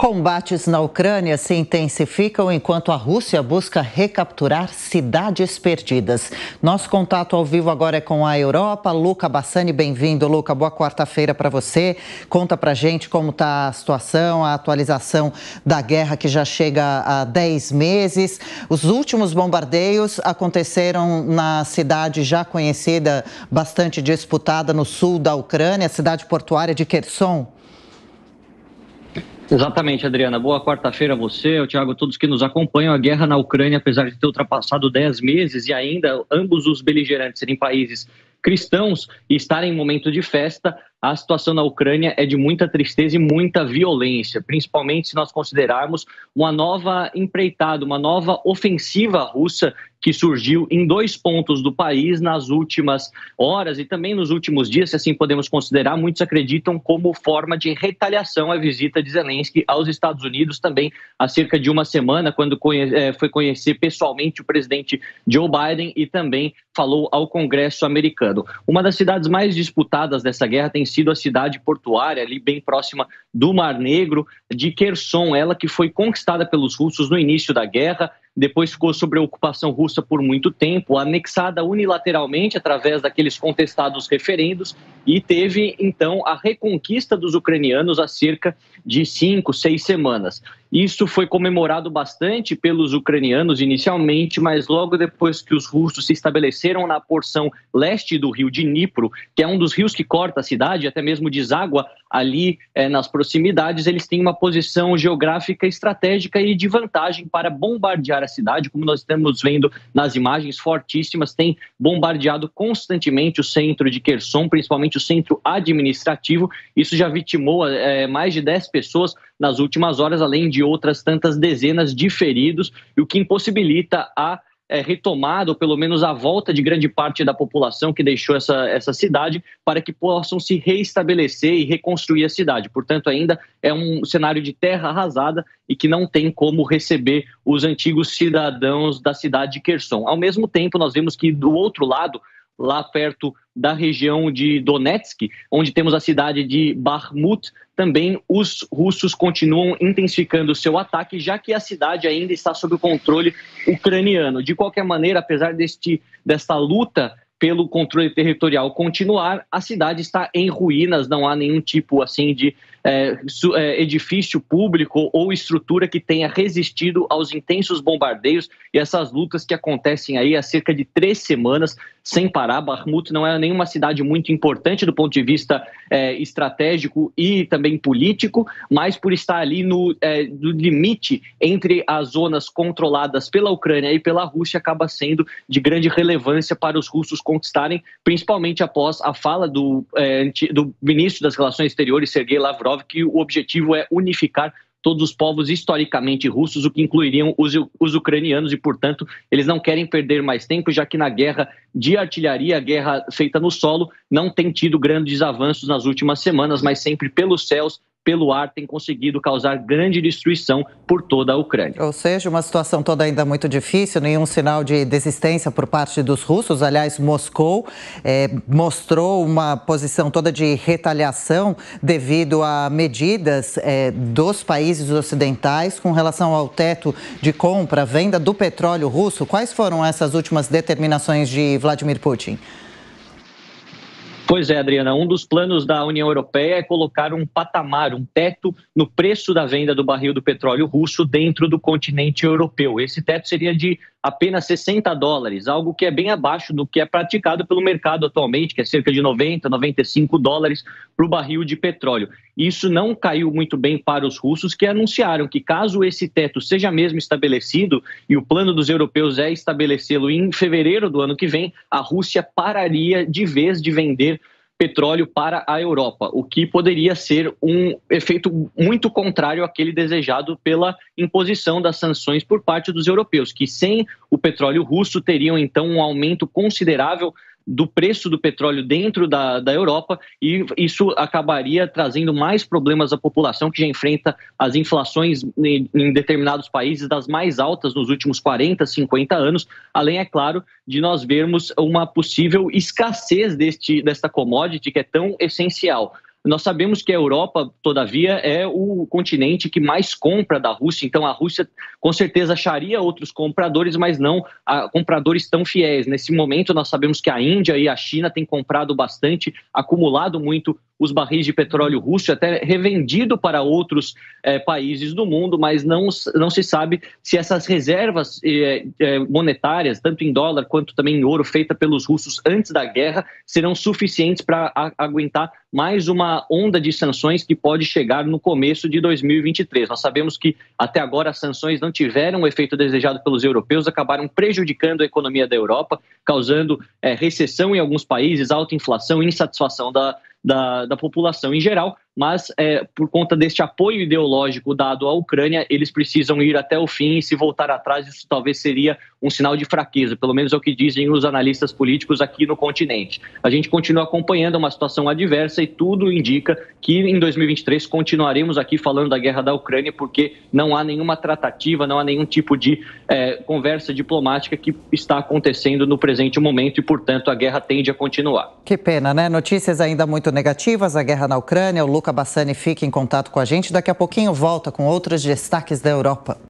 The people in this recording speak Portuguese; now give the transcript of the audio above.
Combates na Ucrânia se intensificam enquanto a Rússia busca recapturar cidades perdidas. Nosso contato ao vivo agora é com a Europa. Luca Bassani, bem-vindo. Luca, boa quarta-feira para você. Conta pra gente como está a situação, a atualização da guerra que já chega a 10 meses. Os últimos bombardeios aconteceram na cidade já conhecida, bastante disputada no sul da Ucrânia, a cidade portuária de Kherson. Exatamente, Adriana. Boa quarta-feira a você, ao Thiago, todos que nos acompanham. A guerra na Ucrânia, apesar de ter ultrapassado 10 meses e ainda ambos os beligerantes serem países cristãos e estarem em momento de festa, a situação na Ucrânia é de muita tristeza e muita violência, principalmente se nós considerarmos uma nova empreitada, uma nova ofensiva russa que surgiu em 2 pontos do país nas últimas horas e também nos últimos dias, se assim podemos considerar. Muitos acreditam como forma de retaliação à visita de Zelensky aos Estados Unidos também há cerca de uma semana, quando foi conhecer pessoalmente o presidente Joe Biden e também falou ao Congresso americano. Uma das cidades mais disputadas dessa guerra tem sido a cidade portuária, ali bem próxima do Mar Negro, de Kherson, ela que foi conquistada pelos russos no início da guerra, depois ficou sob a ocupação russa por muito tempo, anexada unilateralmente através daqueles contestados referendos e teve, então, a reconquista dos ucranianos há cerca de 5, 6 semanas. Isso foi comemorado bastante pelos ucranianos inicialmente, mas logo depois que os russos se estabeleceram na porção leste do rio Dnipro, que é um dos rios que corta a cidade, até mesmo deságua ali nas proximidades, eles têm uma posição geográfica estratégica e de vantagem para bombardear a cidade, como nós estamos vendo nas imagens fortíssimas, tem bombardeado constantemente o centro de Kherson, principalmente o centro administrativo. Isso já vitimou mais de 10 pessoas nas últimas horas, além de outras tantas dezenas de feridos, e o que impossibilita a retomada, ou pelo menos a volta de grande parte da população que deixou essa cidade, para que possam se reestabelecer e reconstruir a cidade. Portanto, ainda é um cenário de terra arrasada e que não tem como receber os antigos cidadãos da cidade de Kherson. Ao mesmo tempo, nós vemos que do outro lado, lá perto da região de Donetsk, onde temos a cidade de Bakhmut, também os russos continuam intensificando o seu ataque, já que a cidade ainda está sob o controle ucraniano. De qualquer maneira, apesar desta luta pelo controle territorial continuar, a cidade está em ruínas, não há nenhum tipo assim de edifício público ou estrutura que tenha resistido aos intensos bombardeios e essas lutas que acontecem aí há cerca de 3 semanas sem parar. Bakhmut não é nenhuma cidade muito importante do ponto de vista estratégico e também político, mas por estar ali no limite entre as zonas controladas pela Ucrânia e pela Rússia, acaba sendo de grande relevância para os russos conquistarem, principalmente após a fala do ministro das Relações Exteriores, Sergei Lavrov, que o objetivo é unificar todos os povos historicamente russos, o que incluiriam os ucranianos, e, portanto, eles não querem perder mais tempo, já que na guerra de artilharia, a guerra feita no solo, não tem tido grandes avanços nas últimas semanas, mas sempre pelos céus, pelo ar, tem conseguido causar grande destruição por toda a Ucrânia. Ou seja, uma situação toda ainda muito difícil, nenhum sinal de desistência por parte dos russos. Aliás, Moscou mostrou uma posição toda de retaliação devido a medidas dos países ocidentais com relação ao teto de compra, venda do petróleo russo. Quais foram essas últimas determinações de Vladimir Putin? Pois é, Adriana, um dos planos da União Europeia é colocar um patamar, um teto no preço da venda do barril do petróleo russo dentro do continente europeu. Esse teto seria de apenas $60, algo que é bem abaixo do que é praticado pelo mercado atualmente, que é cerca de 90, 95 dólares para o barril de petróleo. Isso não caiu muito bem para os russos, que anunciaram que caso esse teto seja mesmo estabelecido, e o plano dos europeus é estabelecê-lo em fevereiro do ano que vem, a Rússia pararia de vez de vender petróleo para a Europa, o que poderia ser um efeito muito contrário àquele desejado pela imposição das sanções por parte dos europeus, que sem o petróleo russo teriam então um aumento considerável do preço do petróleo dentro da Europa, e isso acabaria trazendo mais problemas à população, que já enfrenta as inflações em determinados países das mais altas nos últimos 40, 50 anos, além, é claro, de nós vermos uma possível escassez desta commodity que é tão essencial. Nós sabemos que a Europa, todavia, é o continente que mais compra da Rússia, então a Rússia com certeza acharia outros compradores, mas não compradores tão fiéis. Nesse momento, nós sabemos que a Índia e a China têm comprado bastante, acumulado muito os barris de petróleo russo, até revendido para outros países do mundo, mas não se sabe se essas reservas monetárias, tanto em dólar quanto também em ouro, feita pelos russos antes da guerra, serão suficientes para aguentar mais uma onda de sanções que pode chegar no começo de 2023. Nós sabemos que até agora as sanções não tiveram o efeito desejado pelos europeus, acabaram prejudicando a economia da Europa, causando recessão em alguns países, alta inflação e insatisfação da população em geral, mas por conta deste apoio ideológico dado à Ucrânia, eles precisam ir até o fim e se voltar atrás, isso talvez seria um sinal de fraqueza, pelo menos é o que dizem os analistas políticos aqui no continente. A gente continua acompanhando uma situação adversa e tudo indica que em 2023 continuaremos aqui falando da guerra da Ucrânia, porque não há nenhuma tratativa, não há nenhum tipo de conversa diplomática que está acontecendo no presente momento e, portanto, a guerra tende a continuar. Que pena, né? Notícias ainda muito negativas, a guerra na Ucrânia. O Luca Bassani fica em contato com a gente. Daqui a pouquinho volta com outros destaques da Europa.